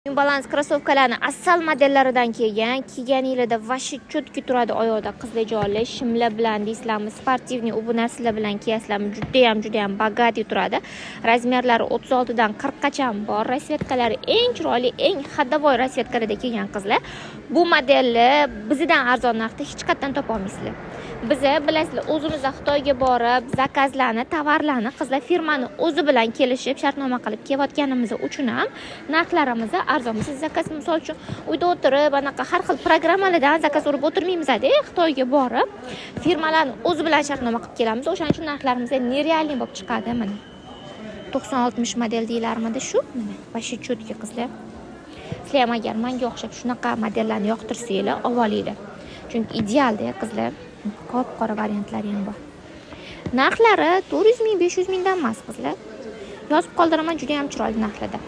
New Balance krossovkalarni asal modellaridan kiyganinglarda vashi cho'tki turadi oyoqda qizlarjonli shimla bilan deysizlarmi, sportivniy bu narsalar bilan kiyasizlarmi, juda ham bagati turadi. Razmerlari 36 dan 40 gacha bor. Rasvetkalari eng chiroyli, eng hadavoy rasvetkalarda kelgan qizlar. Bu modelni bizdan arzon narxda hech qayerdan topa olmaysizlar. Biz bilasizlar, o'zimizda Xitoyga borib, zakazlarni, tovarlarni qizlar firmani o'zi bilan kelishib, shartnoma qilib kelayotganimiz uchun ham narxlarimiz arzon. Siz zakaz misol uchun uyda o'tirib, anaqa har xil programmalardan zakaz urib o'tirmaymiz-da, Xitoyga borib, firmalarni o'zi bilan shartnoma qilib kelamiz. O'shaning uchun narxlarimiz nerealniy bo'lib chiqadi. Mana 90-60 model deylarmidi shu? Mana vashi cho'tki qizlar. Sizlar ham agar menga o'xshab shunaqa modellarni yoqtirsanglar, olinglar. Chunki idealda qizlar. Qop-qora variantlari ham bor. Narxlari 400 ming, 500 mingdan emas qizlar. Yozib qoldiraman, juda ham chiroyli narxlarda.